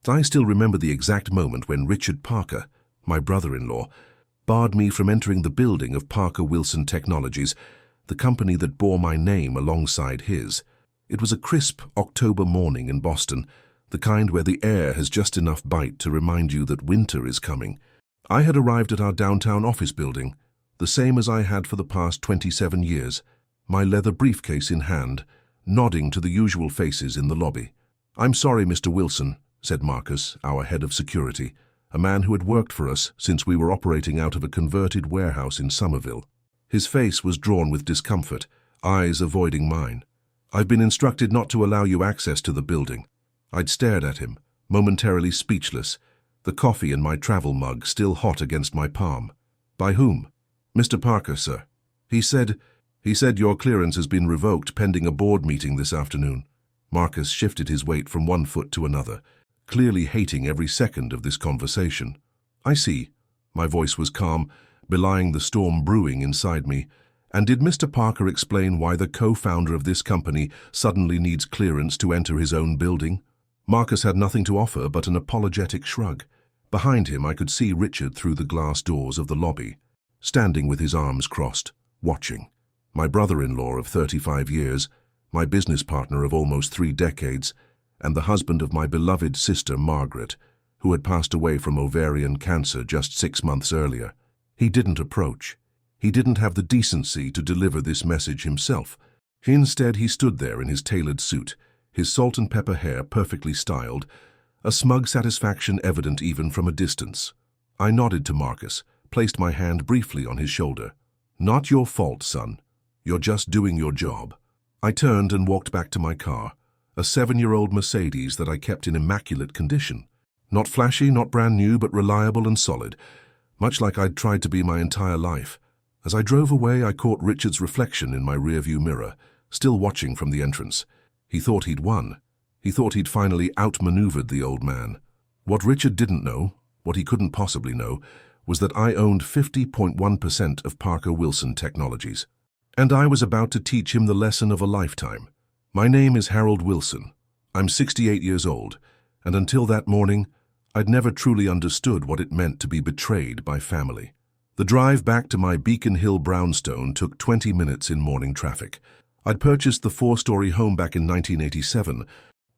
I still remember the exact moment when Richard Parker, my brother-in-law, barred me from entering the building of Parker Wilson Technologies, the company that bore my name alongside his. It was a crisp October morning in Boston, the kind where the air has just enough bite to remind you that winter is coming. I had arrived at our downtown office building, the same as I had for the past 27 years, my leather briefcase in hand, nodding to the usual faces in the lobby. "I'm sorry, Mr. Wilson," said Marcus, our head of security, a man who had worked for us since we were operating out of a converted warehouse in Somerville. His face was drawn with discomfort, eyes avoiding mine. "I've been instructed not to allow you access to the building." I'd stared at him, momentarily speechless, the coffee in my travel mug still hot against my palm. "By whom?" "Mr. Parker, sir. He said your clearance has been revoked pending a board meeting this afternoon." Marcus shifted his weight from one foot to another, clearly hating every second of this conversation. "I see." My voice was calm, belying the storm brewing inside me. "And did Mr. Parker explain why the co-founder of this company suddenly needs clearance to enter his own building?" Marcus had nothing to offer but an apologetic shrug. Behind him I could see Richard through the glass doors of the lobby, standing with his arms crossed, watching. My brother-in-law of 35 years, my business partner of almost 3 decades, and the husband of my beloved sister Margaret, who had passed away from ovarian cancer just 6 months earlier. He didn't approach. He didn't have the decency to deliver this message himself. Instead, he stood there in his tailored suit, his salt and pepper hair perfectly styled, a smug satisfaction evident even from a distance. I nodded to Marcus, placed my hand briefly on his shoulder. "Not your fault, son. You're just doing your job." I turned and walked back to my car, a 7-year-old Mercedes that I kept in immaculate condition. Not flashy, not brand new, but reliable and solid, much like I'd tried to be my entire life. As I drove away, I caught Richard's reflection in my rearview mirror, still watching from the entrance. He thought he'd won. He thought he'd finally outmaneuvered the old man. What Richard didn't know, what he couldn't possibly know, was that I owned 50.1% of Parker Wilson Technologies. And I was about to teach him the lesson of a lifetime. My name is Harold Wilson. I'm 68 years old, and until that morning, I'd never truly understood what it meant to be betrayed by family. The drive back to my Beacon Hill brownstone took 20 minutes in morning traffic. I'd purchased the 4-story home back in 1987,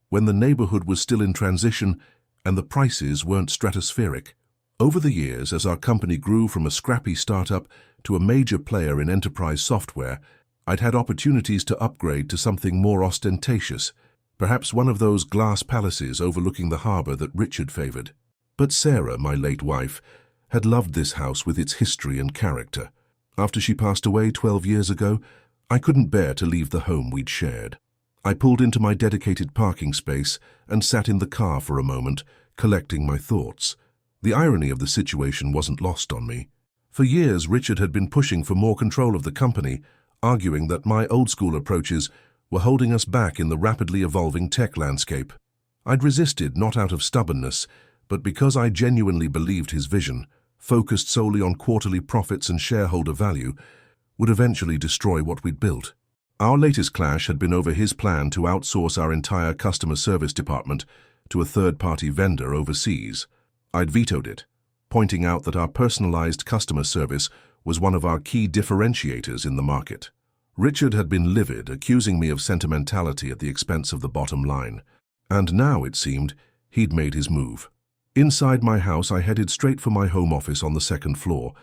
when the neighborhood was still in transition and the prices weren't stratospheric. Over the years, as our company grew from a scrappy startup to a major player in enterprise software, I'd had opportunities to upgrade to something more ostentatious, perhaps one of those glass palaces overlooking the harbor that Richard favored. But Sarah, my late wife, had loved this house with its history and character. After she passed away 12 years ago, I couldn't bear to leave the home we'd shared. I pulled into my dedicated parking space and sat in the car for a moment, collecting my thoughts. The irony of the situation wasn't lost on me. For years, Richard had been pushing for more control of the company, arguing that my old-school approaches were holding us back in the rapidly evolving tech landscape. I'd resisted not out of stubbornness, but because I genuinely believed his vision, focused solely on quarterly profits and shareholder value, would eventually destroy what we'd built. Our latest clash had been over his plan to outsource our entire customer service department to a third-party vendor overseas. I'd vetoed it, pointing out that our personalized customer service was one of our key differentiators in the market. Richard had been livid, accusing me of sentimentality at the expense of the bottom line. And now, it seemed, he'd made his move. Inside my house, I headed straight for my home office on the 2nd floor.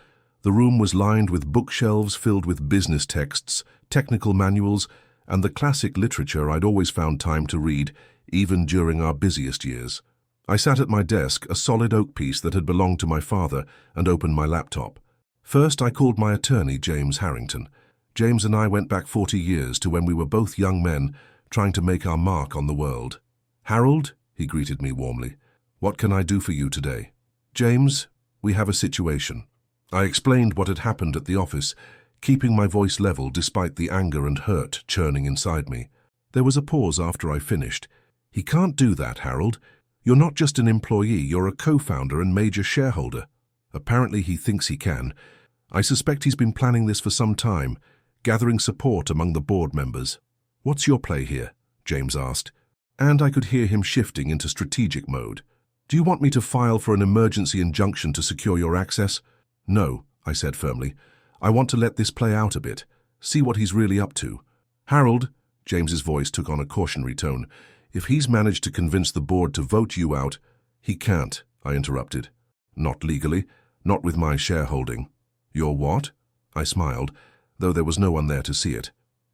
The room was lined with bookshelves filled with business texts, technical manuals, and the classic literature I'd always found time to read, even during our busiest years. I sat at my desk, a solid oak piece that had belonged to my father, and opened my laptop. First, I called my attorney, James Harrington. James and I went back 40 years to when we were both young men trying to make our mark on the world. "Harold," he greeted me warmly, "what can I do for you today?" "James, we have a situation." I explained what had happened at the office, keeping my voice level despite the anger and hurt churning inside me. There was a pause after I finished. "He can't do that, Harold. You're not just an employee, you're a co-founder and major shareholder." Apparently he thinks he can. I suspect he's been planning this for some time, gathering support among the board members. "What's your play here?" James asked, and I could hear him shifting into strategic mode. Do you want me to file for an emergency injunction to secure your access? No, I said firmly. I want to let this play out a bit, see what he's really up to. Harold, James's voice took on a cautionary tone, if he's managed to convince the board to vote you out, he can't, I interrupted. Not legally, not with my shareholding. Your what? I smiled, though there was no one there to see it.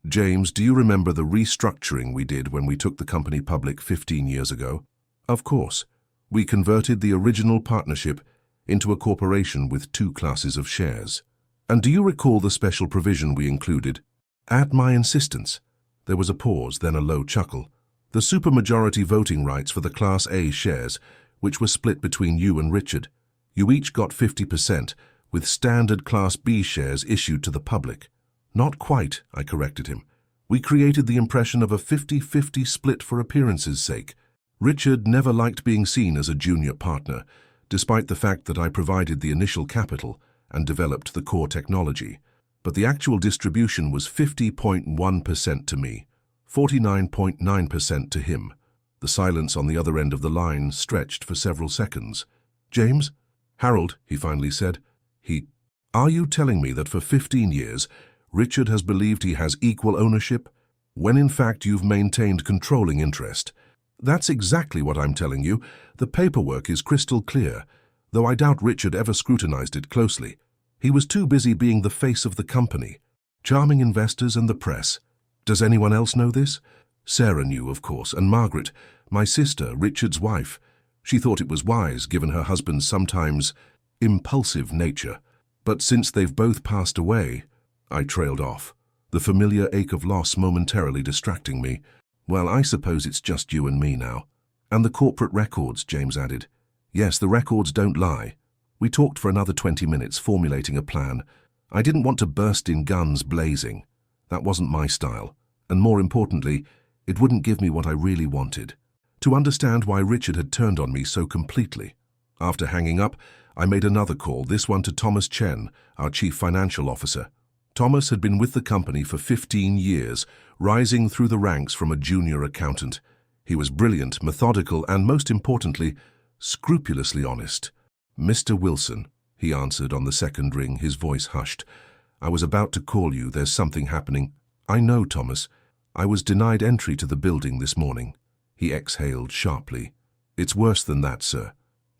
James, do you remember the restructuring we did when we took the company public 15 years ago? Of course. We converted the original partnership into a corporation with 2 classes of shares. And do you recall the special provision we included? At my insistence. There was a pause, then a low chuckle. The supermajority voting rights for the Class A shares, which were split between you and Richard. You each got 50%, with standard Class B shares issued to the public. Not quite, I corrected him. We created the impression of a 50-50 split for appearance's sake. Richard never liked being seen as a junior partner, despite the fact that I provided the initial capital and developed the core technology. But the actual distribution was 50.1% to me, 49.9% to him. The silence on the other end of the line stretched for several seconds. James? Harold, he finally said. Are you telling me that for 15 years, Richard has believed he has equal ownership, when in fact you've maintained controlling interest? That's exactly what I'm telling you. The paperwork is crystal clear, though I doubt Richard ever scrutinized it closely. He was too busy being the face of the company, charming investors and the press. Does anyone else know this? Sarah knew, of course, and Margaret, my sister, Richard's wife. She thought it was wise, given her husband's sometimes impulsive nature. But since they've both passed away, I trailed off, the familiar ache of loss momentarily distracting me. Well, I suppose it's just you and me now. And the corporate records, James added. Yes, the records don't lie. We talked for another 20 minutes, formulating a plan. I didn't want to burst in guns blazing. That wasn't my style. And more importantly, it wouldn't give me what I really wanted. To understand why Richard had turned on me so completely. After hanging up, I made another call, this one to Thomas Chen, our chief financial officer. Thomas had been with the company for 15 years, rising through the ranks from a junior accountant. He was brilliant, methodical, and most importantly, scrupulously honest. Mr. Wilson, he answered on the second ring, his voice hushed. I was about to call you, there's something happening. I know, Thomas. I was denied entry to the building this morning. He exhaled sharply. It's worse than that, sir.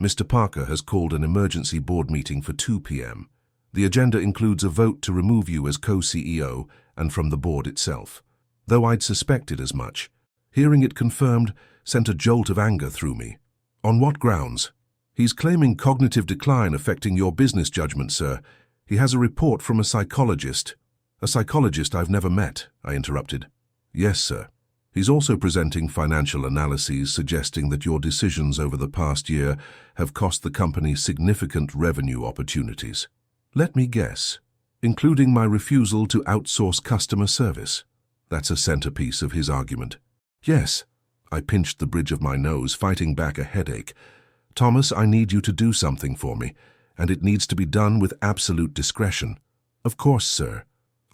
Mr. Parker has called an emergency board meeting for 2 p.m. The agenda includes a vote to remove you as co-CEO and from the board itself. Though I'd suspected as much, hearing it confirmed sent a jolt of anger through me. On what grounds? He's claiming cognitive decline affecting your business judgment, sir. He has a report from a psychologist. A psychologist I've never met, I interrupted. Yes, sir. He's also presenting financial analyses suggesting that your decisions over the past year have cost the company significant revenue opportunities. Let me guess, including my refusal to outsource customer service. That's a centerpiece of his argument. Yes. I pinched the bridge of my nose, fighting back a headache. Thomas, I need you to do something for me, and it needs to be done with absolute discretion. Of course, sir.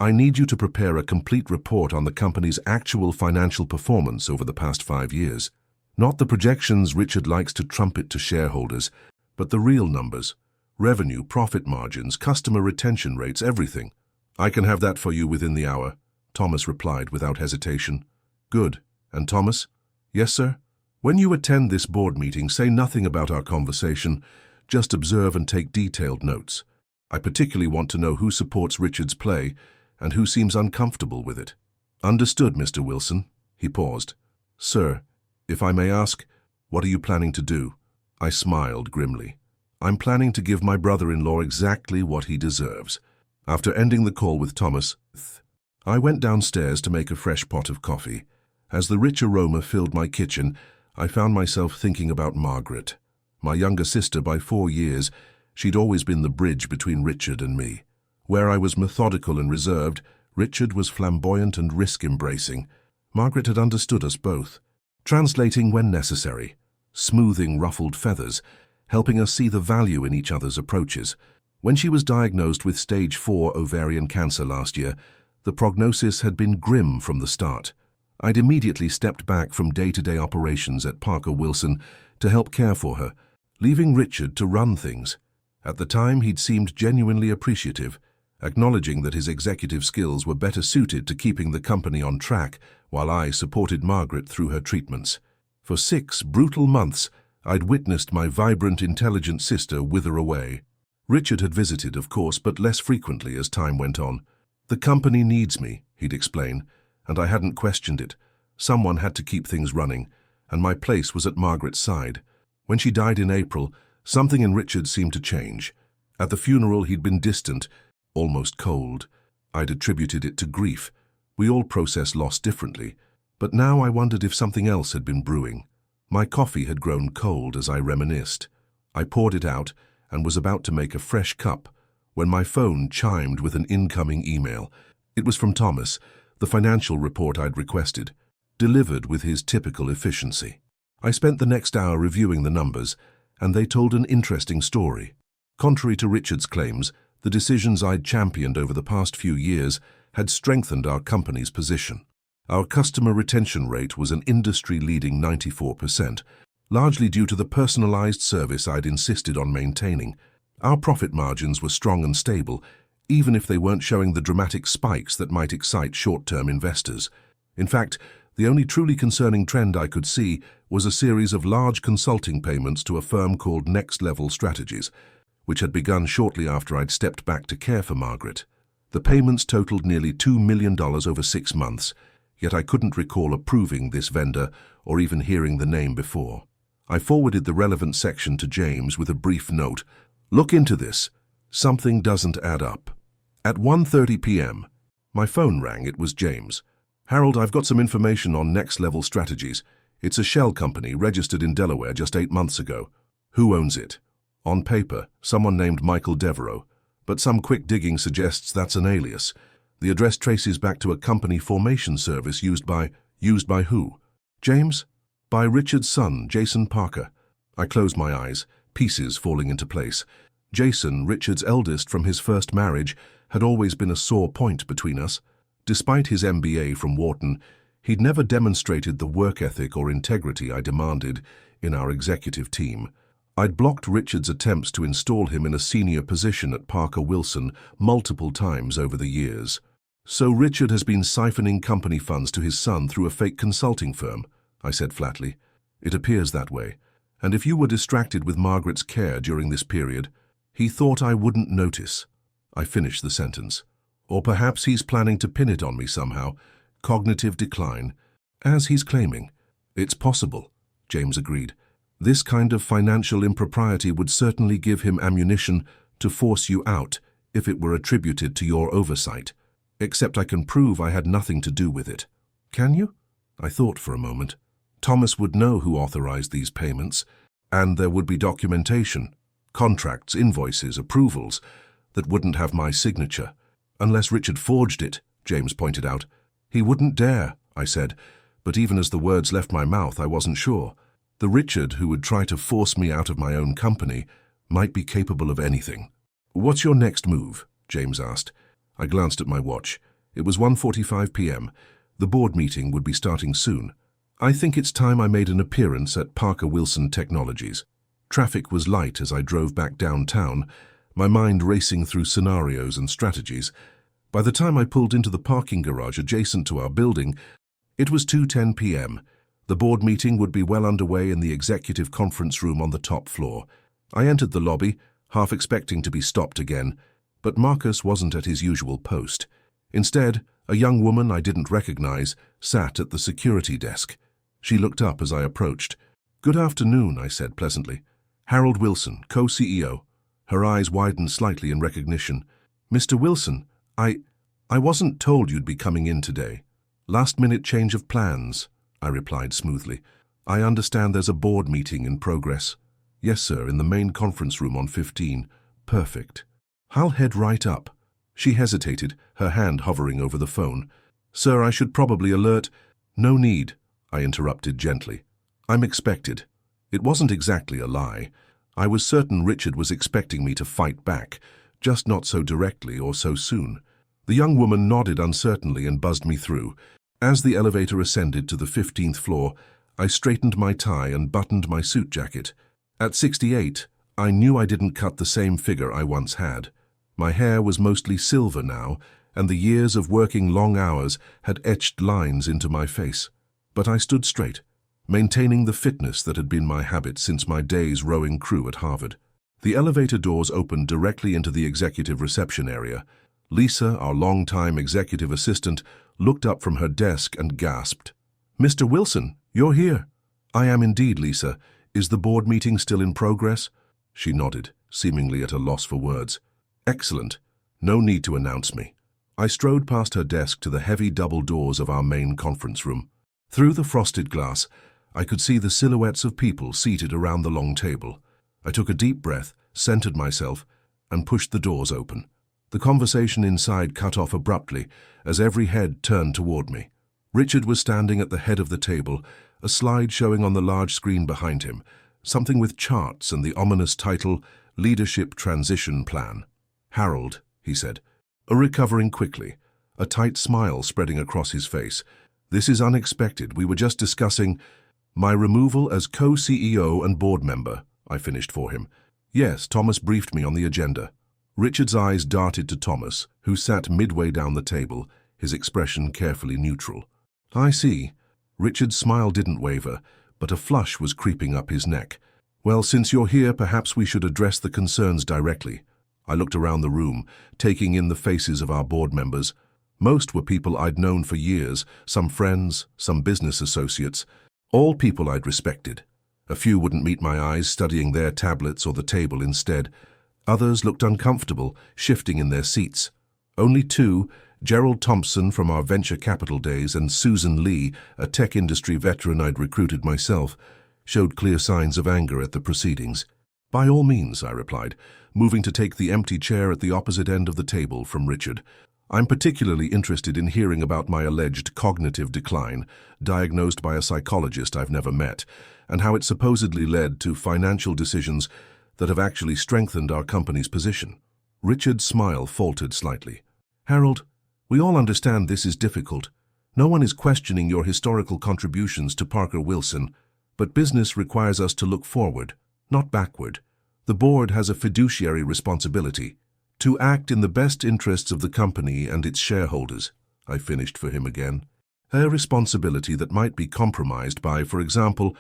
I need you to prepare a complete report on the company's actual financial performance over the past 5 years. Not the projections Richard likes to trumpet to shareholders, but the real numbers. Revenue, profit margins, customer retention rates, everything. I can have that for you within the hour, Thomas replied without hesitation. Good. And Thomas? Yes, sir? When you attend this board meeting, say nothing about our conversation. Just observe and take detailed notes. I particularly want to know who supports Richard's play and who seems uncomfortable with it. Understood, Mr. Wilson. He paused. Sir, if I may ask, what are you planning to do? I smiled grimly. I'm planning to give my brother-in-law exactly what he deserves. After ending the call with Thomas, I went downstairs to make a fresh pot of coffee. As the rich aroma filled my kitchen, I found myself thinking about Margaret. My younger sister by 4 years, she'd always been the bridge between Richard and me. Where I was methodical and reserved, Richard was flamboyant and risk-embracing. Margaret had understood us both, translating when necessary, smoothing ruffled feathers, helping us see the value in each other's approaches. When she was diagnosed with stage 4 ovarian cancer last year, the prognosis had been grim from the start. I'd immediately stepped back from day-to-day operations at Parker Wilson to help care for her, leaving Richard to run things. At the time, he'd seemed genuinely appreciative, acknowledging that his executive skills were better suited to keeping the company on track while I supported Margaret through her treatments. For 6 brutal months, I'd witnessed my vibrant, intelligent sister wither away. Richard had visited, of course, but less frequently as time went on. "The company needs me," he'd explain, and I hadn't questioned it. Someone had to keep things running, and my place was at Margaret's side. When she died in April, something in Richard seemed to change. At the funeral, he'd been distant, almost cold. I'd attributed it to grief. We all process loss differently, but now I wondered if something else had been brewing. My coffee had grown cold as I reminisced. I poured it out and was about to make a fresh cup when my phone chimed with an incoming email. It was from Thomas, the financial report I'd requested, delivered with his typical efficiency. I spent the next hour reviewing the numbers, and they told an interesting story. Contrary to Richard's claims, the decisions I'd championed over the past few years had strengthened our company's position. Our customer retention rate was an industry-leading 94%, largely due to the personalized service I'd insisted on maintaining. Our profit margins were strong and stable, even if they weren't showing the dramatic spikes that might excite short-term investors. In fact, the only truly concerning trend I could see was a series of large consulting payments to a firm called Next Level Strategies, which had begun shortly after I'd stepped back to care for Margaret. The payments totaled nearly $2 million over 6 months, yet I couldn't recall approving this vendor or even hearing the name before. I forwarded the relevant section to James with a brief note. "Look into this. Something doesn't add up." At 1:30 p.m., my phone rang. It was James. "Harold, I've got some information on Next Level Strategies. It's a shell company registered in Delaware just 8 months ago. Who owns it?" On paper, someone named Michael Devereaux, but some quick digging suggests that's an alias. The address traces back to a company formation service used by who? James? By Richard's son, Jason Parker. I closed my eyes, pieces falling into place. Jason, Richard's eldest from his first marriage, had always been a sore point between us. Despite his MBA from Wharton, he'd never demonstrated the work ethic or integrity I demanded in our executive team. I'd blocked Richard's attempts to install him in a senior position at Parker Wilson multiple times over the years. "So Richard has been siphoning company funds to his son through a fake consulting firm," I said flatly. "It appears that way. And if you were distracted with Margaret's care during this period, he thought I wouldn't notice." I finished the sentence. "Or perhaps he's planning to pin it on me somehow. Cognitive decline, as he's claiming." "It's possible," James agreed. "This kind of financial impropriety would certainly give him ammunition to force you out if it were attributed to your oversight. Except I can prove I had nothing to do with it." "Can you?" I thought for a moment. "Thomas would know who authorized these payments, and there would be documentation, contracts, invoices, approvals, that wouldn't have my signature. Unless Richard forged it," James pointed out. "He wouldn't dare," I said, but even as the words left my mouth, I wasn't sure. The Richard who would try to force me out of my own company might be capable of anything. "What's your next move?" James asked. I glanced at my watch. It was 1:45 p.m. The board meeting would be starting soon. "I think it's time I made an appearance at Parker Wilson Technologies." Traffic was light as I drove back downtown, my mind racing through scenarios and strategies. By the time I pulled into the parking garage adjacent to our building, it was 2:10 p.m. The board meeting would be well underway in the executive conference room on the top floor. I entered the lobby, half expecting to be stopped again, but Marcus wasn't at his usual post. Instead, a young woman I didn't recognize sat at the security desk. She looked up as I approached. "Good afternoon," I said pleasantly. "Harold Wilson, co-CEO." Her eyes widened slightly in recognition. "Mr. Wilson, I wasn't told you'd be coming in today. Last-minute change of plans," I replied smoothly. "I understand there's a board meeting in progress." "Yes, sir, in the main conference room on 15. "Perfect. I'll head right up." She hesitated, her hand hovering over the phone. "Sir, I should probably alert—" "No need," I interrupted gently. "I'm expected." It wasn't exactly a lie. I was certain Richard was expecting me to fight back, just not so directly or so soon. The young woman nodded uncertainly and buzzed me through. As the elevator ascended to the 15th floor, I straightened my tie and buttoned my suit jacket. At 68, I knew I didn't cut the same figure I once had. My hair was mostly silver now, and the years of working long hours had etched lines into my face. But I stood straight, maintaining the fitness that had been my habit since my days rowing crew at Harvard. The elevator doors opened directly into the executive reception area. Lisa, our longtime executive assistant, looked up from her desk and gasped. "Mr. Wilson, you're here." "I am indeed, Lisa. Is the board meeting still in progress?" She nodded, seemingly at a loss for words. "Excellent. No need to announce me." I strode past her desk to the heavy double doors of our main conference room. Through the frosted glass, I could see the silhouettes of people seated around the long table. I took a deep breath, centered myself, and pushed the doors open. The conversation inside cut off abruptly as every head turned toward me. Richard was standing at the head of the table, a slide showing on the large screen behind him, something with charts and the ominous title, Leadership Transition Plan. "Harold," he said, recovering quickly, a tight smile spreading across his face. "This is unexpected. We were just discussing my removal as co-CEO and board member," I finished for him. "Yes, Thomas briefed me on the agenda." Richard's eyes darted to Thomas, who sat midway down the table, his expression carefully neutral. "I see." Richard's smile didn't waver, but a flush was creeping up his neck. "Well, since you're here, perhaps we should address the concerns directly." I looked around the room, taking in the faces of our board members. Most were people I'd known for years, some friends, some business associates, all people I'd respected. A few wouldn't meet my eyes, studying their tablets or the table instead. Others looked uncomfortable, shifting in their seats. Only two, Gerald Thompson from our venture capital days and Susan Lee, a tech industry veteran I'd recruited myself, showed clear signs of anger at the proceedings. "By all means," I replied, moving to take the empty chair at the opposite end of the table from Richard. "I'm particularly interested in hearing about my alleged cognitive decline, diagnosed by a psychologist I've never met, and how it supposedly led to financial decisions that have actually strengthened our company's position." Richard's smile faltered slightly. "Harold, we all understand this is difficult. No one is questioning your historical contributions to Parker Wilson, but business requires us to look forward, not backward. The board has a fiduciary responsibility to act in the best interests of the company and its shareholders." I finished for him again. "A responsibility that might be compromised by, for example,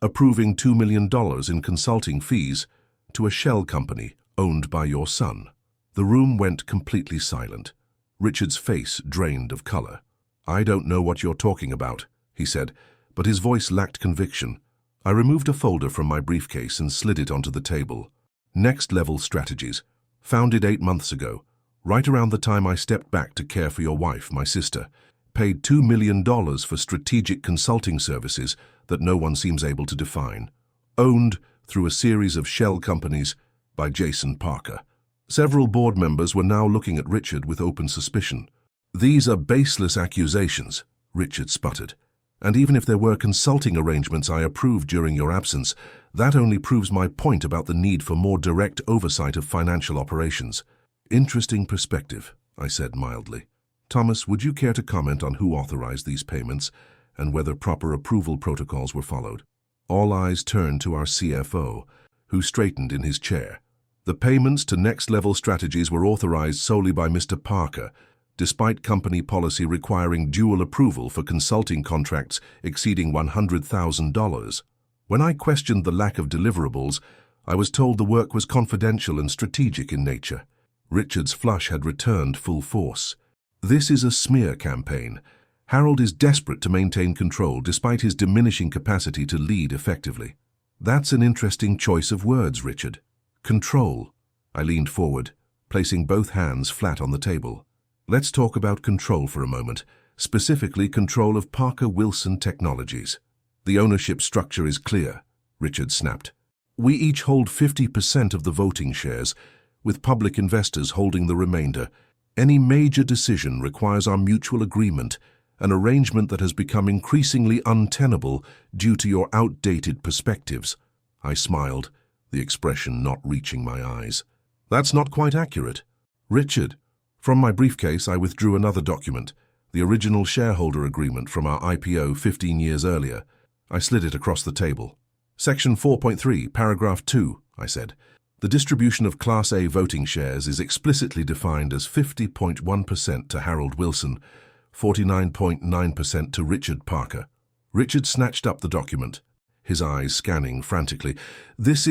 approving $2 million in consulting fees to a shell company owned by your son." The room went completely silent. Richard's face drained of color. "I don't know what you're talking about," he said, but his voice lacked conviction. I removed a folder from my briefcase and slid it onto the table. "Next Level Strategies, founded 8 months ago, right around the time I stepped back to care for your wife, my sister. Paid $2 million for strategic consulting services that no one seems able to define. Owned through a series of shell companies by Jason Parker." Several board members were now looking at Richard with open suspicion. "These are baseless accusations," Richard sputtered. "And even if there were consulting arrangements I approved during your absence, that only proves my point about the need for more direct oversight of financial operations." "Interesting perspective," I said mildly. "Thomas, would you care to comment on who authorized these payments and whether proper approval protocols were followed?" All eyes turned to our CFO, who straightened in his chair. "The payments to Next Level Strategies were authorized solely by Mr. Parker, despite company policy requiring dual approval for consulting contracts exceeding $100,000. When I questioned the lack of deliverables, I was told the work was confidential and strategic in nature." Richard's flush had returned full force. "This is a smear campaign. Harold is desperate to maintain control despite his diminishing capacity to lead effectively." "That's an interesting choice of words, Richard. Control." I leaned forward, placing both hands flat on the table. "Let's talk about control for a moment, specifically control of Parker Wilson Technologies." "The ownership structure is clear," Richard snapped. "We each hold 50% of the voting shares, with public investors holding the remainder. Any major decision requires our mutual agreement, an arrangement that has become increasingly untenable due to your outdated perspectives." I smiled, the expression not reaching my eyes. "That's not quite accurate." "Richard." From my briefcase, I withdrew another document, the original shareholder agreement from our IPO 15 years earlier. I slid it across the table. Section 4.3, paragraph 2, I said. The distribution of Class A voting shares is explicitly defined as 50.1% to Harold Wilson, 49.9% to Richard Parker. Richard snatched up the document, his eyes scanning frantically. This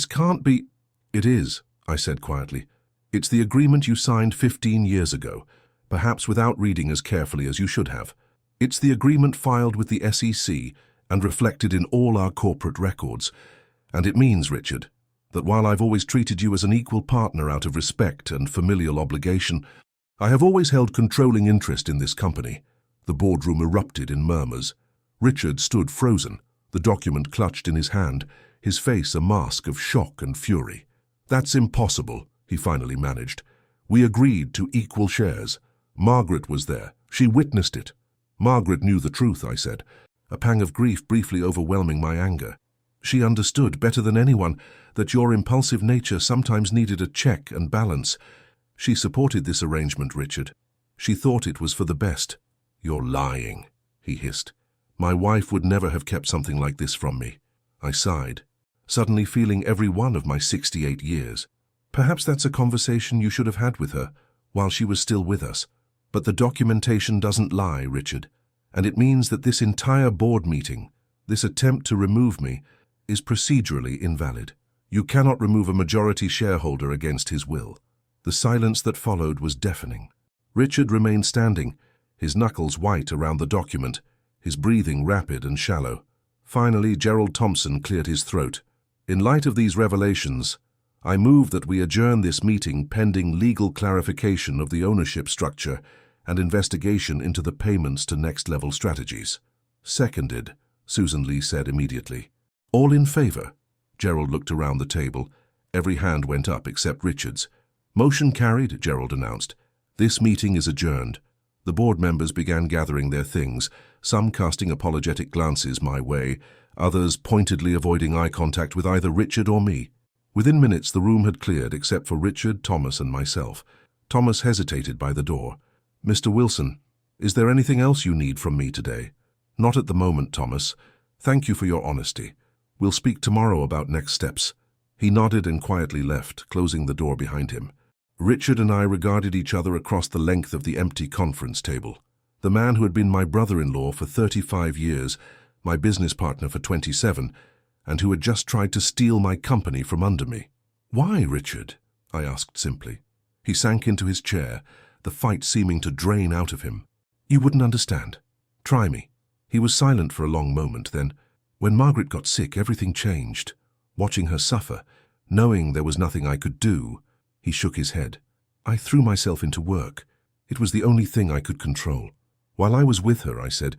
can't be— It is, I said quietly. It's the agreement you signed 15 years ago, perhaps without reading as carefully as you should have. It's the agreement filed with the SEC and reflected in all our corporate records. And it means, Richard, that while I've always treated you as an equal partner out of respect and familial obligation, I have always held controlling interest in this company. The boardroom erupted in murmurs. Richard stood frozen, the document clutched in his hand, his face a mask of shock and fury. That's impossible, he finally managed. We agreed to equal shares. Margaret was there. She witnessed it. Margaret knew the truth, I said, a pang of grief briefly overwhelming my anger. She understood better than anyone that your impulsive nature sometimes needed a check and balance. She supported this arrangement, Richard. She thought it was for the best. You're lying, he hissed. My wife would never have kept something like this from me. I sighed, suddenly feeling every one of my 68 years. Perhaps that's a conversation you should have had with her while she was still with us. But the documentation doesn't lie, Richard, and it means that this entire board meeting, this attempt to remove me, is procedurally invalid. You cannot remove a majority shareholder against his will. The silence that followed was deafening. Richard remained standing, his knuckles white around the document, his breathing rapid and shallow. Finally, Gerald Thompson cleared his throat. In light of these revelations, I move that we adjourn this meeting pending legal clarification of the ownership structure and investigation into the payments to next-level strategies. Seconded, Susan Lee said immediately. All in favor? Gerald looked around the table. Every hand went up except Richard's. Motion carried, Gerald announced. This meeting is adjourned. The board members began gathering their things, some casting apologetic glances my way, others pointedly avoiding eye contact with either Richard or me. Within minutes the room had cleared except for Richard, Thomas, and myself. Thomas hesitated by the door. Mr. Wilson, is there anything else you need from me today? Not at the moment, Thomas. Thank you for your honesty. We'll speak tomorrow about next steps. He nodded and quietly left, closing the door behind him. Richard and I regarded each other across the length of the empty conference table. The man who had been my brother-in-law for 35 years, my business partner for 27, and who had just tried to steal my company from under me. Why, Richard? I asked simply. He sank into his chair, the fight seeming to drain out of him. You wouldn't understand. Try me. He was silent for a long moment, then, when Margaret got sick, everything changed. Watching her suffer, knowing there was nothing I could do, he shook his head. I threw myself into work. It was the only thing I could control. While I was with her, I said,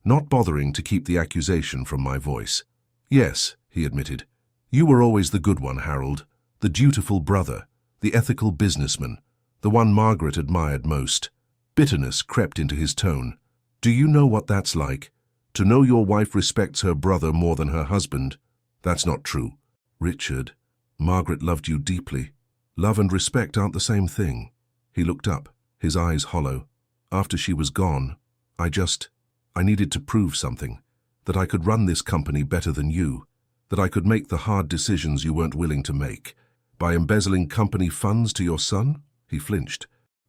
not bothering to keep the accusation from my voice. Yes, he admitted. You were always the good one, Harold, the dutiful brother, the ethical businessman, the one Margaret admired most. Bitterness crept into his tone. Do you know what that's like? To know your wife respects her brother more than her husband? That's not true. Richard, Margaret loved you deeply. Love and respect aren't the same thing. He looked up, his eyes hollow. After she was gone, I needed to prove something. That I could run this company better than you. That I could make the hard decisions you weren't willing to make. By embezzling company funds to your son? He flinched.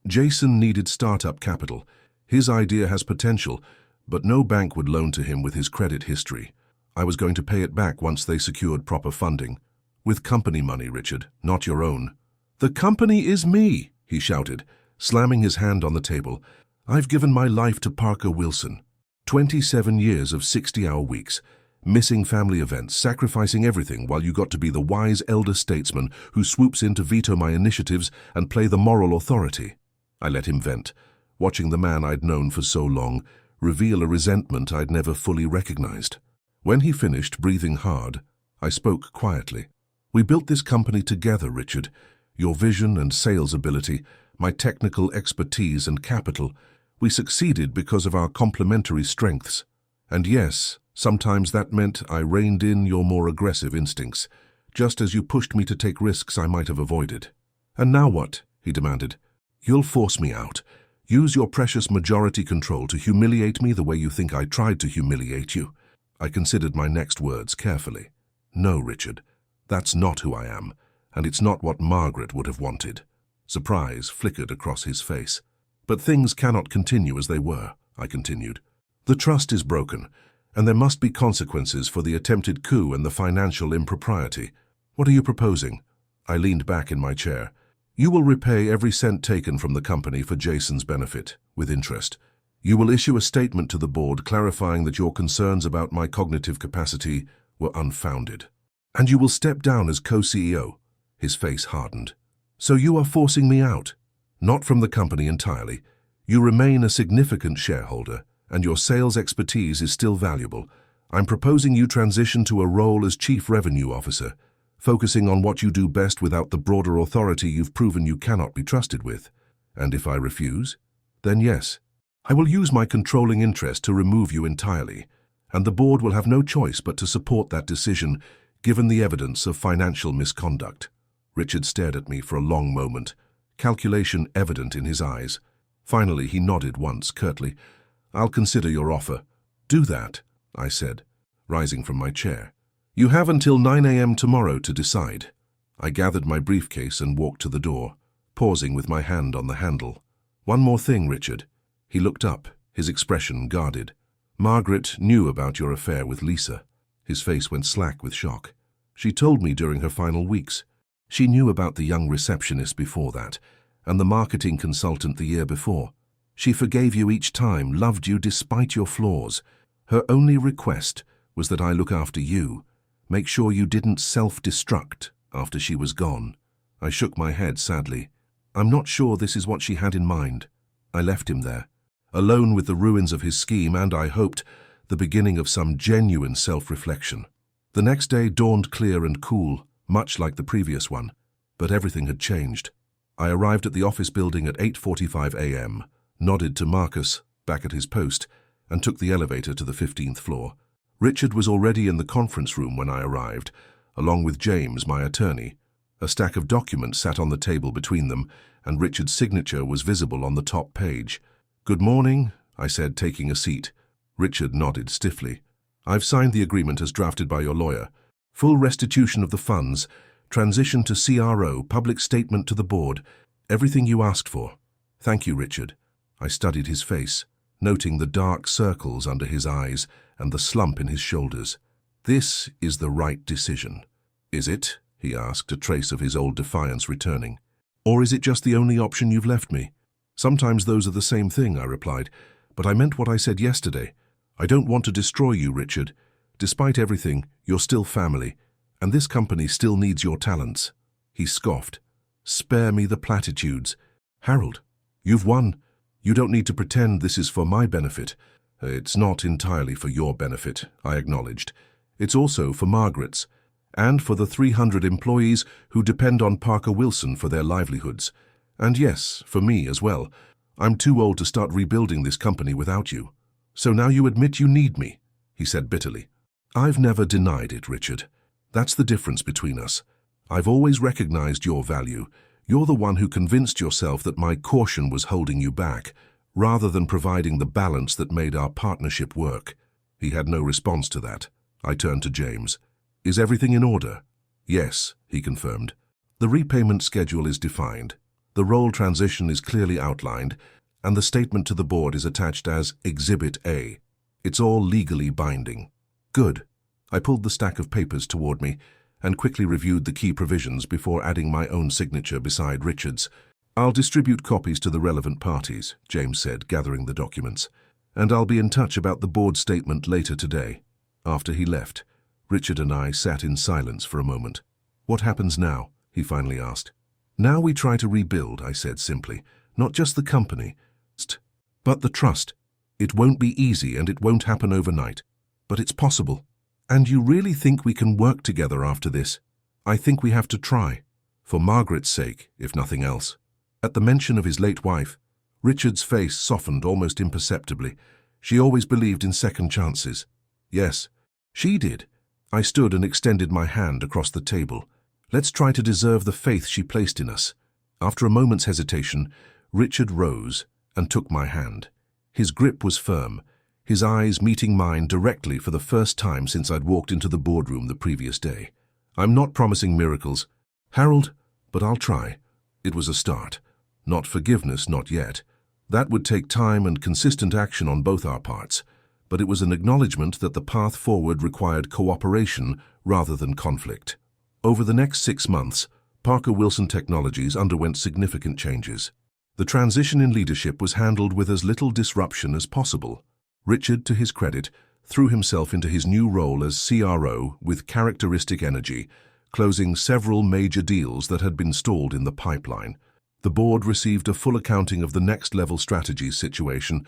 Jason needed startup capital. His idea has potential, but no bank would loan to him with his credit history. I was going to pay it back once they secured proper funding. With company money, Richard, not your own. The company is me, he shouted, slamming his hand on the table. I've given my life to Parker Wilson. 27 years of 60-hour weeks, missing family events, sacrificing everything while you got to be the wise elder statesman who swoops in to veto my initiatives and play the moral authority. I let him vent, watching the man I'd known for so long reveal a resentment I'd never fully recognized. When he finished breathing hard, I spoke quietly. We built this company together, Richard. Your vision and sales ability, my technical expertise and capital. We succeeded because of our complementary strengths. And yes, sometimes that meant I reined in your more aggressive instincts, just as you pushed me to take risks I might have avoided. And now what? He demanded. You'll force me out. Use your precious majority control to humiliate me the way you think I tried to humiliate you. I considered my next words carefully. No, Richard, that's not who I am, and it's not what Margaret would have wanted. Surprise flickered across his face. But things cannot continue as they were, I continued. The trust is broken, and there must be consequences for the attempted coup and the financial impropriety. What are you proposing? I leaned back in my chair. You will repay every cent taken from the company for Jason's benefit, with interest. You will issue a statement to the board clarifying that your concerns about my cognitive capacity were unfounded. And you will step down as co-CEO. His face hardened. So you are forcing me out? Not from the company entirely. You remain a significant shareholder, and your sales expertise is still valuable. I'm proposing you transition to a role as Chief Revenue Officer, focusing on what you do best without the broader authority you've proven you cannot be trusted with. And if I refuse? Then yes, I will use my controlling interest to remove you entirely, and the board will have no choice but to support that decision, given the evidence of financial misconduct. Richard stared at me for a long moment, calculation evident in his eyes. Finally, he nodded once, curtly. I'll consider your offer. Do that, I said, rising from my chair. You have until 9 a.m. tomorrow to decide. I gathered my briefcase and walked to the door, pausing with my hand on the handle. One more thing, Richard. He looked up, his expression guarded. Margaret knew about your affair with Lisa. His face went slack with shock. She told me during her final weeks. She knew about the young receptionist before that, and the marketing consultant the year before. She forgave you each time, loved you despite your flaws. Her only request was that I look after you, make sure you didn't self-destruct after she was gone. I shook my head sadly. I'm not sure this is what she had in mind. I left him there, alone with the ruins of his scheme and, I hoped, the beginning of some genuine self-reflection. The next day dawned clear and cool, much like the previous one, but everything had changed. I arrived at the office building at 8:45 a.m., nodded to Marcus, back at his post, and took the elevator to the 15th floor. Richard was already in the conference room when I arrived, along with James, my attorney. A stack of documents sat on the table between them, and Richard's signature was visible on the top page. Good morning, I said, taking a seat. Richard nodded stiffly. I've signed the agreement as drafted by your lawyer. Full restitution of the funds, transition to CRO, public statement to the board, everything you asked for. Thank you, Richard. I studied his face, noting the dark circles under his eyes and the slump in his shoulders. This is the right decision. Is it? He asked, a trace of his old defiance returning. Or is it just the only option you've left me? Sometimes those are the same thing, I replied, but I meant what I said yesterday. I don't want to destroy you, Richard. Despite everything, you're still family, and this company still needs your talents. He scoffed. Spare me the platitudes. Harold, you've won. You don't need to pretend this is for my benefit. It's not entirely for your benefit, I acknowledged. It's also for Margaret's, and for the 300 employees who depend on Parker Wilson for their livelihoods. And yes, for me as well. I'm too old to start rebuilding this company without you. So now you admit you need me, he said bitterly. I've never denied it, Richard. That's the difference between us. I've always recognized your value. You're the one who convinced yourself that my caution was holding you back, rather than providing the balance that made our partnership work. He had no response to that. I turned to James. Is everything in order? Yes, he confirmed. The repayment schedule is defined. The role transition is clearly outlined, and the statement to the board is attached as Exhibit A. It's all legally binding. Good. I pulled the stack of papers toward me and quickly reviewed the key provisions before adding my own signature beside Richard's. I'll distribute copies to the relevant parties, James said, gathering the documents, and I'll be in touch about the board statement later today. After he left, Richard and I sat in silence for a moment. What happens now? He finally asked. Now we try to rebuild, I said simply. Not just the company, but the trust. It won't be easy and it won't happen overnight, but it's possible. And you really think we can work together after this? I think we have to try. For Margaret's sake, if nothing else. At the mention of his late wife, Richard's face softened almost imperceptibly. She always believed in second chances. Yes, she did. I stood and extended my hand across the table. Let's try to deserve the faith she placed in us. After a moment's hesitation, Richard rose and took my hand. His grip was firm, his eyes meeting mine directly for the first time since I'd walked into the boardroom the previous day. "I'm not promising miracles, Harold, but I'll try." It was a start. Not forgiveness, not yet. That would take time and consistent action on both our parts, but it was an acknowledgement that the path forward required cooperation rather than conflict. Over the next 6 months, Parker Wilson Technologies underwent significant changes. The transition in leadership was handled with as little disruption as possible. Richard, to his credit, threw himself into his new role as CRO with characteristic energy, closing several major deals that had been stalled in the pipeline. The board received a full accounting of the next-level strategy situation,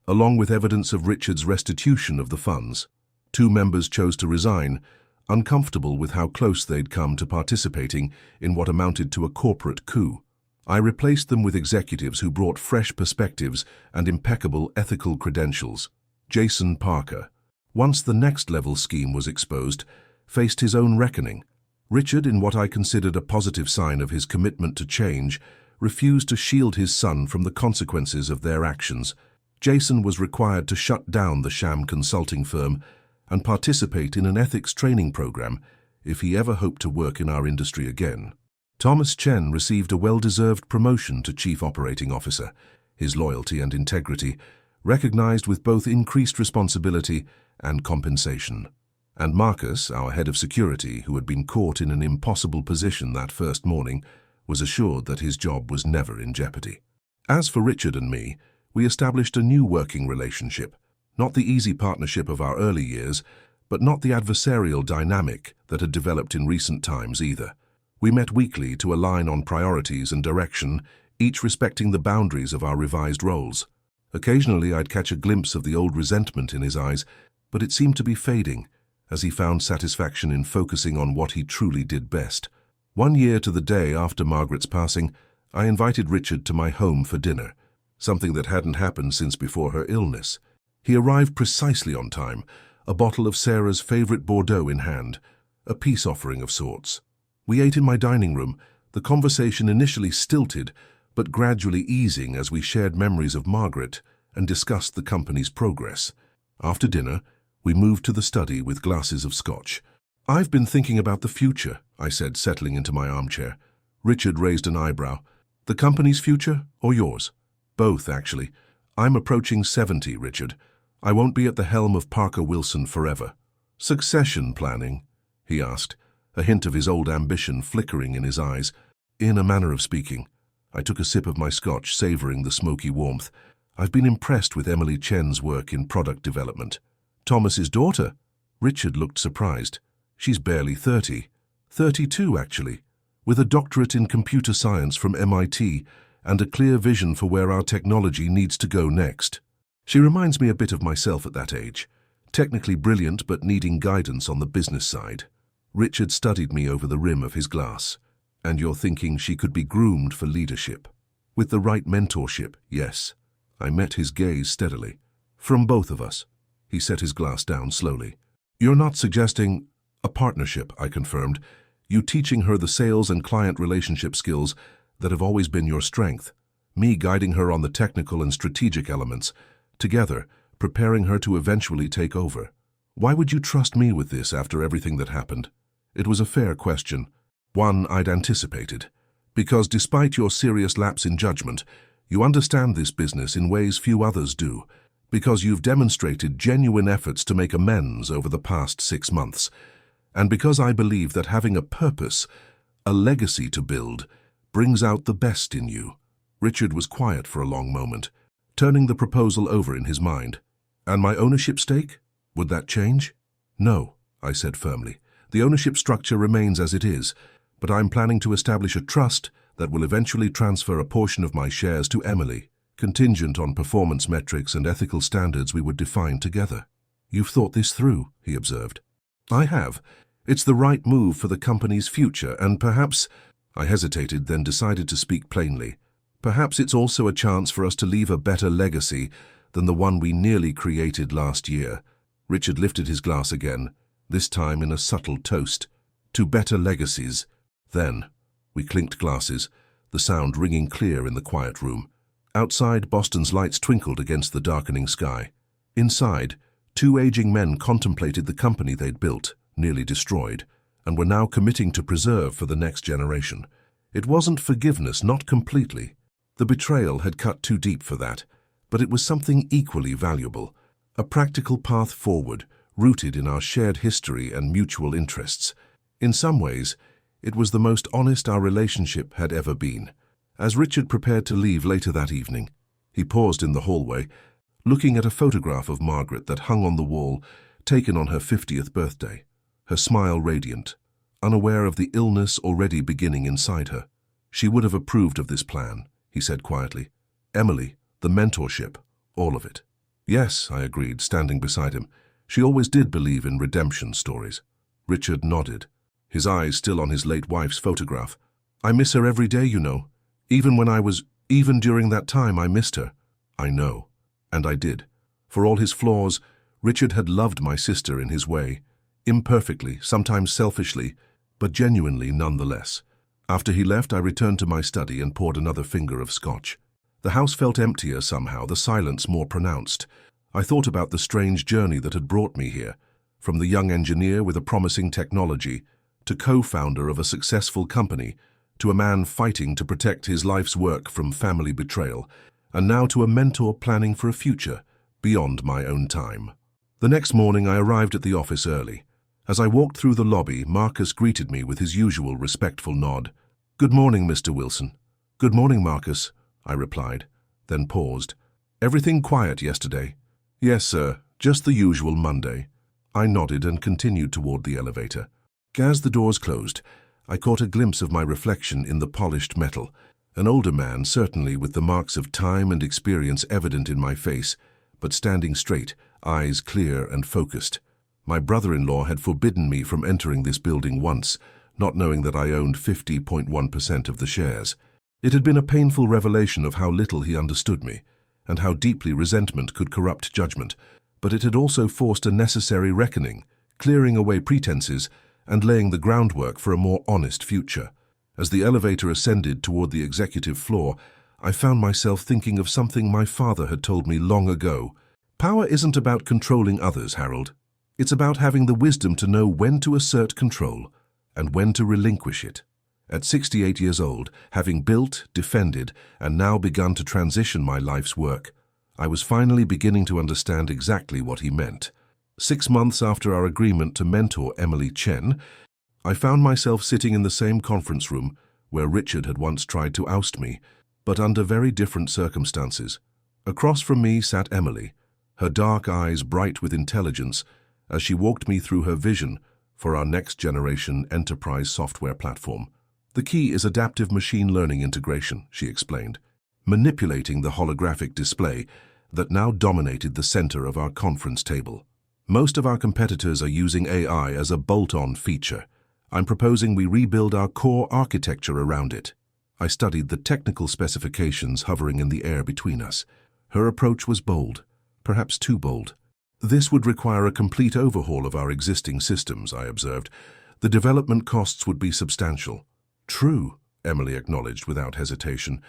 along with evidence of Richard's restitution of the funds. 2 members chose to resign, uncomfortable with how close they'd come to participating in what amounted to a corporate coup. I replaced them with executives who brought fresh perspectives and impeccable ethical credentials. Jason Parker, once the next-level scheme was exposed, faced his own reckoning. Richard, in what I considered a positive sign of his commitment to change, refused to shield his son from the consequences of their actions. Jason was required to shut down the sham consulting firm and participate in an ethics training program if he ever hoped to work in our industry again. Thomas Chen received a well-deserved promotion to Chief Operating Officer, his loyalty and integrity recognized with both increased responsibility and compensation. And Marcus, our head of security, who had been caught in an impossible position that first morning, was assured that his job was never in jeopardy. As for Richard and me, we established a new working relationship, not the easy partnership of our early years, but not the adversarial dynamic that had developed in recent times either. We met weekly to align on priorities and direction, each respecting the boundaries of our revised roles. Occasionally I'd catch a glimpse of the old resentment in his eyes, but it seemed to be fading, as he found satisfaction in focusing on what he truly did best. 1 year to the day after Margaret's passing, I invited Richard to my home for dinner, something that hadn't happened since before her illness. He arrived precisely on time, a bottle of Sarah's favorite Bordeaux in hand, a peace offering of sorts. We ate in my dining room, the conversation initially stilted, but gradually easing as we shared memories of Margaret and discussed the company's progress. After dinner, we moved to the study with glasses of scotch. "I've been thinking about the future," I said, settling into my armchair. Richard raised an eyebrow. "The company's future or yours?" "Both, actually. I'm approaching 70, Richard. I won't be at the helm of Parker Wilson forever." "Succession planning?" he asked, a hint of his old ambition flickering in his eyes. "In a manner of speaking." I took a sip of my scotch, savoring the smoky warmth. "I've been impressed with Emily Chen's work in product development." "Thomas's daughter?" Richard looked surprised. "She's barely 30. 32, actually, with a doctorate in computer science from MIT and a clear vision for where our technology needs to go next. She reminds me a bit of myself at that age, technically brilliant but needing guidance on the business side." Richard studied me over the rim of his glass. "And you're thinking she could be groomed for leadership? With the right mentorship, yes." I met his gaze steadily. "From both of us." He set his glass down slowly. "You're not suggesting—" "A partnership," I confirmed. "You teaching her the sales and client relationship skills that have always been your strength. Me guiding her on the technical and strategic elements. Together, preparing her to eventually take over. Why would you trust me with this after everything that happened?" It was a fair question, one I'd anticipated. "Because despite your serious lapse in judgment, you understand this business in ways few others do. Because you've demonstrated genuine efforts to make amends over the past 6 months. And because I believe that having a purpose, a legacy to build, brings out the best in you." Richard was quiet for a long moment, turning the proposal over in his mind. "And my ownership stake? Would that change?" "No," I said firmly. "The ownership structure remains as it is, but I'm planning to establish a trust that will eventually transfer a portion of my shares to Emily, contingent on performance metrics and ethical standards we would define together." "You've thought this through," he observed. "I have. It's the right move for the company's future, and perhaps—" I hesitated, then decided to speak plainly. "Perhaps it's also a chance for us to leave a better legacy than the one we nearly created last year." Richard lifted his glass again, this time in a subtle toast. "To better legacies, then." We clinked glasses, the sound ringing clear in the quiet room. Outside, Boston's lights twinkled against the darkening sky. Inside, two aging men contemplated the company they'd built, nearly destroyed, and were now committing to preserve for the next generation. It wasn't forgiveness, not completely. The betrayal had cut too deep for that, but it was something equally valuable, a practical path forward, rooted in our shared history and mutual interests. In some ways, it was the most honest our relationship had ever been. As Richard prepared to leave later that evening, he paused in the hallway, looking at a photograph of Margaret that hung on the wall, taken on her 50th birthday, her smile radiant, unaware of the illness already beginning inside her. She would have approved of this plan, he said quietly. Emily, the mentorship, all of it. Yes, I agreed, standing beside him. She always did believe in redemption stories. Richard nodded, his eyes still on his late wife's photograph. I miss her every day, you know. Even during that time, I missed her. I know. And I did. For all his flaws, Richard had loved my sister in his way. Imperfectly, sometimes selfishly, but genuinely nonetheless. After he left, I returned to my study and poured another finger of scotch. The house felt emptier somehow, the silence more pronounced. I thought about the strange journey that had brought me here, from the young engineer with a promising technology, to co-founder of a successful company, to a man fighting to protect his life's work from family betrayal, and now to a mentor planning for a future beyond my own time. The next morning I arrived at the office early. As I walked through the lobby, Marcus greeted me with his usual respectful nod. Good morning, Mr. Wilson. Good morning, Marcus, I replied, then paused. Everything quiet yesterday? Yes, sir, just the usual Monday. I nodded and continued toward the elevator. As the doors closed, I caught a glimpse of my reflection in the polished metal, an older man, certainly with the marks of time and experience evident in my face, but standing straight, eyes clear and focused. My brother-in-law had forbidden me from entering this building once, not knowing that I owned 50.1% of the shares. It had been a painful revelation of how little he understood me, and how deeply resentment could corrupt judgment, but it had also forced a necessary reckoning, clearing away pretenses and laying the groundwork for a more honest future. As the elevator ascended toward the executive floor, I found myself thinking of something my father had told me long ago. Power isn't about controlling others, Harold. It's about having the wisdom to know when to assert control and when to relinquish it. At 68 years old, having built, defended, and now begun to transition my life's work, I was finally beginning to understand exactly what he meant. 6 months after our agreement to mentor Emily Chen, I found myself sitting in the same conference room where Richard had once tried to oust me, but under very different circumstances. Across from me sat Emily, her dark eyes bright with intelligence, as she walked me through her vision for our next-generation enterprise software platform. The key is adaptive machine learning integration, she explained, manipulating the holographic display that now dominated the center of our conference table. Most of our competitors are using AI as a bolt-on feature. I'm proposing we rebuild our core architecture around it. I studied the technical specifications hovering in the air between us. Her approach was bold, perhaps too bold. This would require a complete overhaul of our existing systems, I observed. The development costs would be substantial. True, Emily acknowledged without hesitation,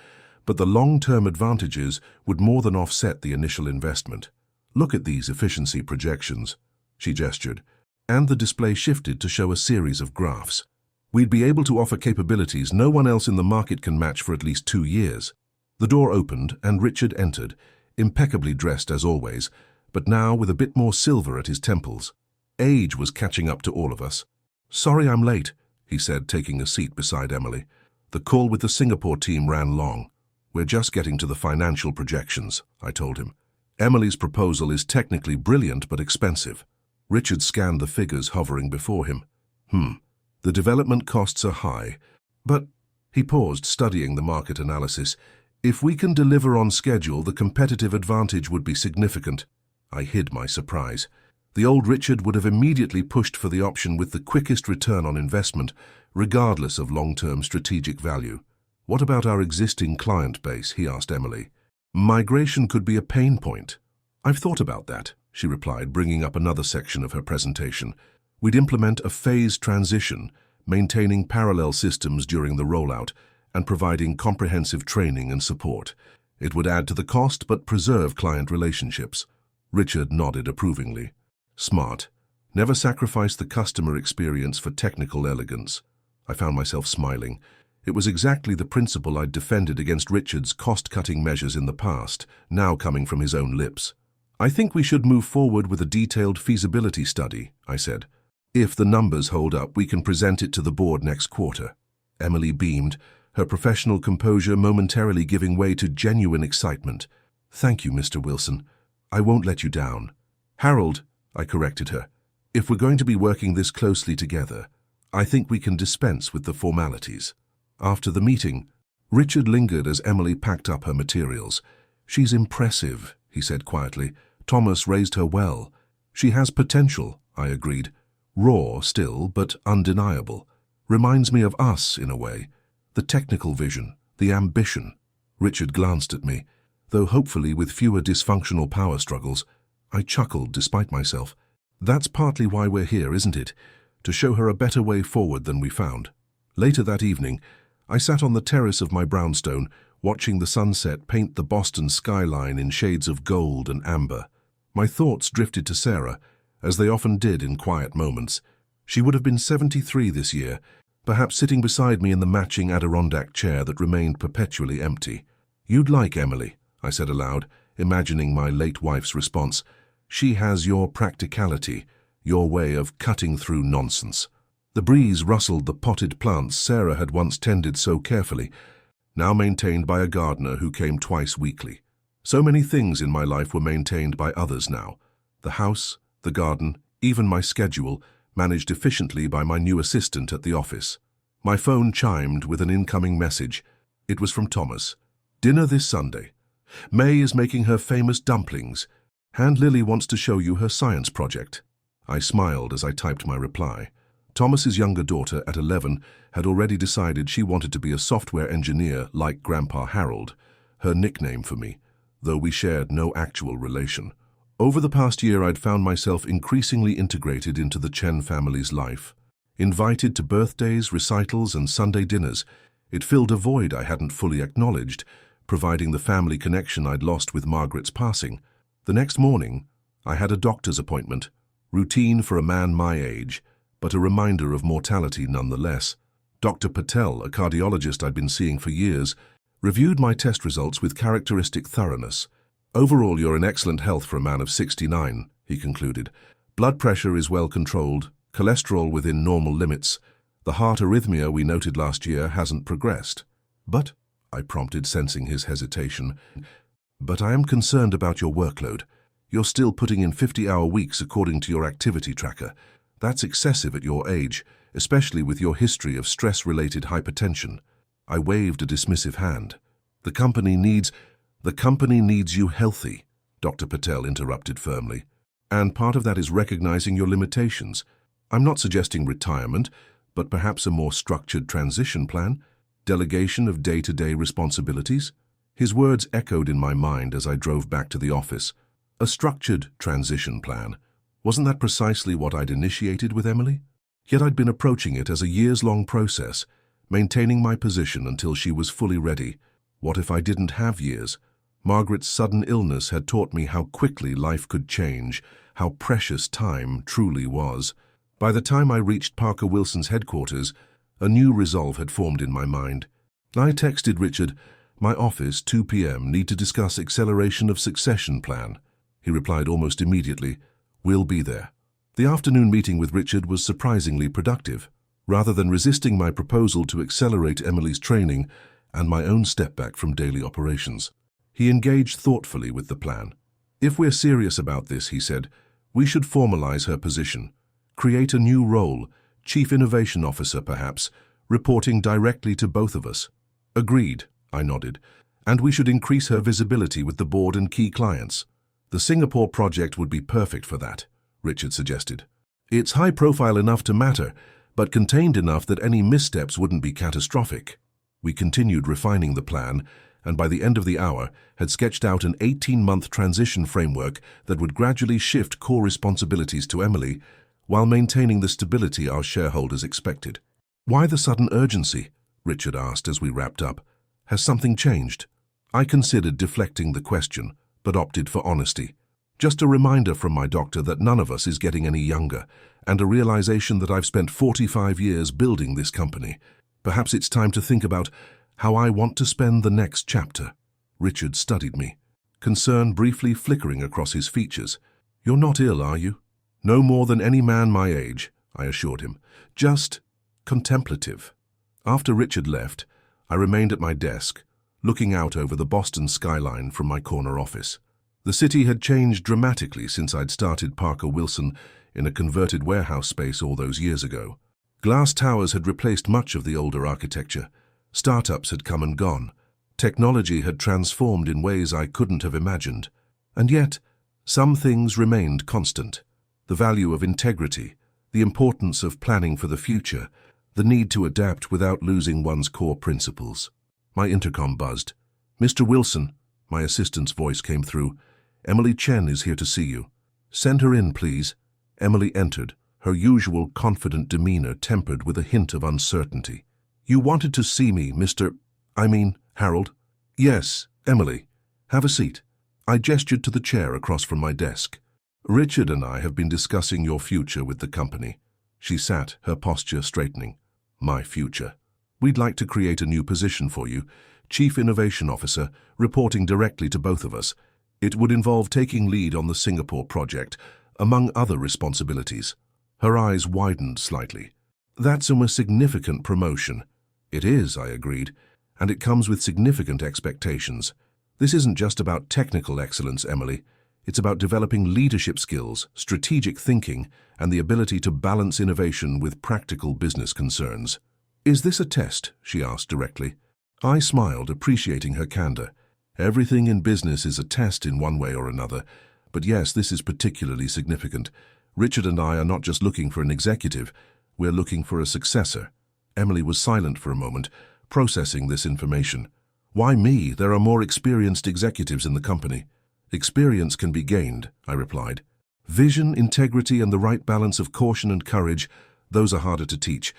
but the long-term advantages would more than offset the initial investment. Look at these efficiency projections, she gestured, and the display shifted to show a series of graphs. We'd be able to offer capabilities no one else in the market can match for at least 2 years. The door opened and Richard entered, impeccably dressed as always, but now with a bit more silver at his temples. Age was catching up to all of us. Sorry I'm late, he said, taking a seat beside Emily. The call with the Singapore team ran long. We're just getting to the financial projections, I told him. Emily's proposal is technically brilliant but expensive. Richard scanned the figures hovering before him. The development costs are high, but, he paused, studying the market analysis, if we can deliver on schedule, the competitive advantage would be significant. I hid my surprise. The old Richard would have immediately pushed for the option with the quickest return on investment, regardless of long-term strategic value. What about our existing client base, he asked Emily. Migration could be a pain point. I've thought about that, she replied, bringing up another section of her presentation. We'd implement a phased transition, maintaining parallel systems during the rollout and providing comprehensive training and support. It would add to the cost but preserve client relationships. Richard nodded approvingly. Smart. Never sacrifice the customer experience for technical elegance. I found myself smiling. It was exactly the principle I'd defended against Richard's cost-cutting measures in the past, now coming from his own lips. I think we should move forward with a detailed feasibility study, I said. If the numbers hold up, we can present it to the board next quarter. Emily beamed, her professional composure momentarily giving way to genuine excitement. Thank you, Mr. Wilson. I won't let you down. Harold, I corrected her, if we're going to be working this closely together, I think we can dispense with the formalities. After the meeting, Richard lingered as Emily packed up her materials. She's impressive, he said quietly. Thomas raised her well. She has potential, I agreed. Raw still, but undeniable. Reminds me of us, in a way. The technical vision, the ambition. Richard glanced at me, though hopefully with fewer dysfunctional power struggles. I chuckled despite myself. That's partly why we're here, isn't it? To show her a better way forward than we found. Later that evening, I sat on the terrace of my brownstone, watching the sunset paint the Boston skyline in shades of gold and amber. My thoughts drifted to Sarah, as they often did in quiet moments. She would have been 73 this year, perhaps sitting beside me in the matching Adirondack chair that remained perpetually empty. You'd like Emily, I said aloud, imagining my late wife's response. She has your practicality, your way of cutting through nonsense. The breeze rustled the potted plants Sarah had once tended so carefully, now maintained by a gardener who came twice weekly. So many things in my life were maintained by others now. The house, the garden, even my schedule, managed efficiently by my new assistant at the office. My phone chimed with an incoming message. It was from Thomas. Dinner this Sunday. May is making her famous dumplings. And Lily wants to show you her science project. I smiled as I typed my reply. Thomas's younger daughter, at 11, had already decided she wanted to be a software engineer like Grandpa Harold, her nickname for me, though we shared no actual relation. Over the past year, I'd found myself increasingly integrated into the Chen family's life. Invited to birthdays, recitals, and Sunday dinners, it filled a void I hadn't fully acknowledged, providing the family connection I'd lost with Margaret's passing. The next morning, I had a doctor's appointment, routine for a man my age, but a reminder of mortality nonetheless. Dr. Patel, a cardiologist I'd been seeing for years, reviewed my test results with characteristic thoroughness. Overall, you're in excellent health for a man of 69, he concluded. Blood pressure is well controlled, cholesterol within normal limits. The heart arrhythmia we noted last year hasn't progressed. But, I prompted, sensing his hesitation, but I am concerned about your workload. You're still putting in 50-hour weeks according to your activity tracker. That's excessive at your age, especially with your history of stress-related hypertension. I waved a dismissive hand. The company needs you healthy, Dr. Patel interrupted firmly. And part of that is recognizing your limitations. I'm not suggesting retirement, but perhaps a more structured transition plan, delegation of day-to-day responsibilities. His words echoed in my mind as I drove back to the office. A structured transition plan. Wasn't that precisely what I'd initiated with Emily? Yet I'd been approaching it as a years-long process, maintaining my position until she was fully ready. What if I didn't have years? Margaret's sudden illness had taught me how quickly life could change, how precious time truly was. By the time I reached Parker Wilson's headquarters, a new resolve had formed in my mind. I texted Richard, "My office, 2 p.m., need to discuss acceleration of succession plan." He replied almost immediately, "We'll be there." The afternoon meeting with Richard was surprisingly productive. Rather than resisting my proposal to accelerate Emily's training and my own step back from daily operations, he engaged thoughtfully with the plan. "If we're serious about this," he said, "we should formalize her position. Create a new role, Chief Innovation Officer perhaps, reporting directly to both of us." "Agreed," I nodded. "And we should increase her visibility with the board and key clients." "The Singapore project would be perfect for that," Richard suggested. "It's high profile enough to matter, but contained enough that any missteps wouldn't be catastrophic." We continued refining the plan, and by the end of the hour had sketched out an 18-month transition framework that would gradually shift core responsibilities to Emily while maintaining the stability our shareholders expected. "Why the sudden urgency?" Richard asked as we wrapped up. "Has something changed?" I considered deflecting the question, but opted for honesty. Just a reminder from my doctor that none of us is getting any younger, and a realization that I've spent 45 years building this company. Perhaps it's time to think about how I want to spend the next chapter. Richard studied me, concern briefly flickering across his features. You're not ill, are you? No more than any man my age, I assured him. Just contemplative. After Richard left, I remained at my desk, looking out over the Boston skyline from my corner office. The city had changed dramatically since I'd started Parker Wilson in a converted warehouse space all those years ago. Glass towers had replaced much of the older architecture. Startups had come and gone. Technology had transformed in ways I couldn't have imagined. And yet, some things remained constant. The value of integrity, the importance of planning for the future, the need to adapt without losing one's core principles. My intercom buzzed. "Mr. Wilson," my assistant's voice came through. "Emily Chen is here to see you." "Send her in, please." Emily entered, her usual confident demeanor tempered with a hint of uncertainty. "You wanted to see me, Harold?" "Yes, Emily. Have a seat." I gestured to the chair across from my desk. "Richard and I have been discussing your future with the company." She sat, her posture straightening. "My future. We'd like to create a new position for you, Chief Innovation Officer, reporting directly to both of us. It would involve taking lead on the Singapore project, among other responsibilities." Her eyes widened slightly. "That's a significant promotion." "It is," I agreed, "and it comes with significant expectations. This isn't just about technical excellence, Emily. It's about developing leadership skills, strategic thinking, and the ability to balance innovation with practical business concerns." "Is this a test?" she asked directly. I smiled, appreciating her candor. Everything in business is a test in one way or another, but yes, this is particularly significant. Richard and I are not just looking for an executive, we're looking for a successor. Emily was silent for a moment, processing this information. "Why me? There are more experienced executives in the company." "Experience can be gained," I replied. "Vision, integrity, and the right balance of caution and courage, those are harder to teach.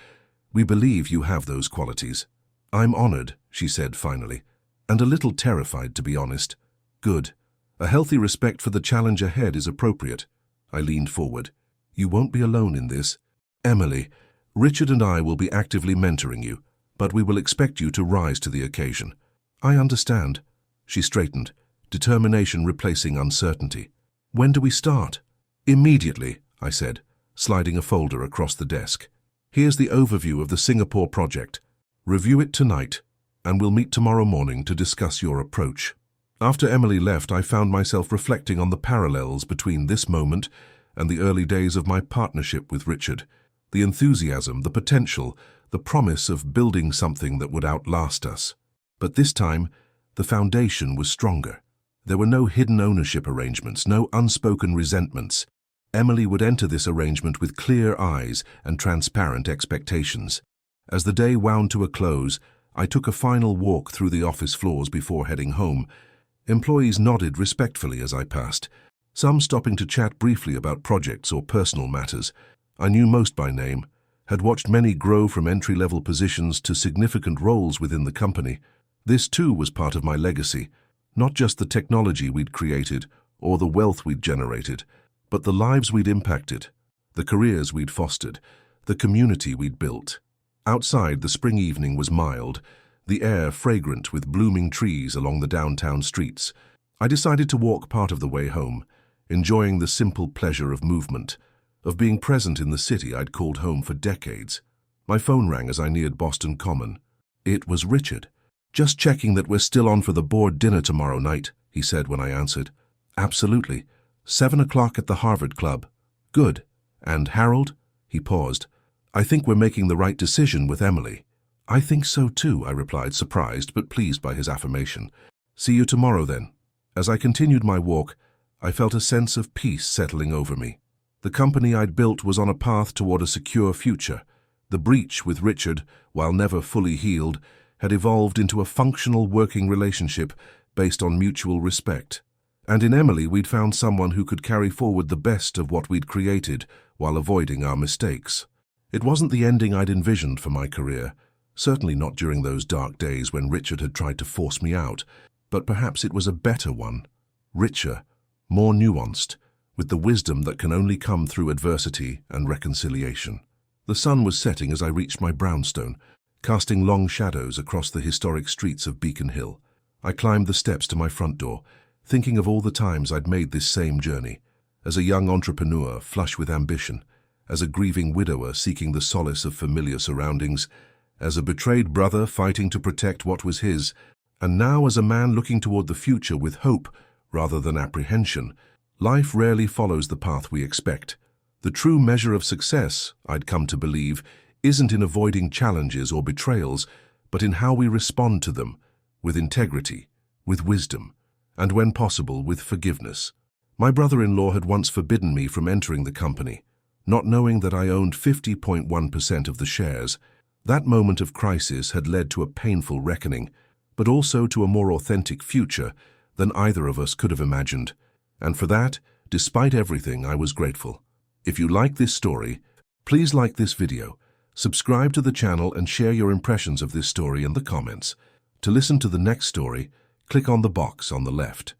We believe you have those qualities." "I'm honored," she said finally, "and a little terrified, to be honest." "Good. A healthy respect for the challenge ahead is appropriate." I leaned forward. "You won't be alone in this. Emily, Richard and I will be actively mentoring you, but we will expect you to rise to the occasion." "I understand." She straightened, determination replacing uncertainty. "When do we start?" "Immediately," I said, sliding a folder across the desk. "Here's the overview of the Singapore project. Review it tonight, and we'll meet tomorrow morning to discuss your approach." After Emily left, I found myself reflecting on the parallels between this moment and the early days of my partnership with Richard. The enthusiasm, the potential, the promise of building something that would outlast us. But this time, the foundation was stronger. There were no hidden ownership arrangements, no unspoken resentments. Emily would enter this arrangement with clear eyes and transparent expectations. As the day wound to a close, I took a final walk through the office floors before heading home. Employees nodded respectfully as I passed, some stopping to chat briefly about projects or personal matters. I knew most by name, had watched many grow from entry-level positions to significant roles within the company. This too was part of my legacy, not just the technology we'd created or the wealth we'd generated, but the lives we'd impacted, the careers we'd fostered, the community we'd built. Outside, the spring evening was mild, the air fragrant with blooming trees along the downtown streets. I decided to walk part of the way home, enjoying the simple pleasure of movement, of being present in the city I'd called home for decades. My phone rang as I neared Boston Common. It was Richard. "Just checking that we're still on for the board dinner tomorrow night," he said when I answered. "Absolutely. 7 o'clock at the Harvard Club." "Good. And Harold?" He paused. "I think we're making the right decision with Emily." "I think so too," I replied, surprised but pleased by his affirmation. "See you tomorrow then." As I continued my walk, I felt a sense of peace settling over me. The company I'd built was on a path toward a secure future. The breach with Richard, while never fully healed, had evolved into a functional working relationship based on mutual respect. And in Emily, we'd found someone who could carry forward the best of what we'd created while avoiding our mistakes. It wasn't the ending I'd envisioned for my career, certainly not during those dark days when Richard had tried to force me out, but perhaps it was a better one, richer, more nuanced, with the wisdom that can only come through adversity and reconciliation. The sun was setting as I reached my brownstone, casting long shadows across the historic streets of Beacon Hill. I climbed the steps to my front door, thinking of all the times I'd made this same journey, as a young entrepreneur flush with ambition, as a grieving widower seeking the solace of familiar surroundings, as a betrayed brother fighting to protect what was his, and now as a man looking toward the future with hope rather than apprehension. Life rarely follows the path we expect. The true measure of success, I'd come to believe, isn't in avoiding challenges or betrayals, but in how we respond to them, with integrity, with wisdom, and when possible, with forgiveness. My brother-in-law had once forbidden me from entering the company, not knowing that I owned 50.1% of the shares. That moment of crisis had led to a painful reckoning, but also to a more authentic future than either of us could have imagined. And for that, despite everything, I was grateful. If you like this story, please like this video, subscribe to the channel and share your impressions of this story in the comments. To listen to the next story, click on the box on the left.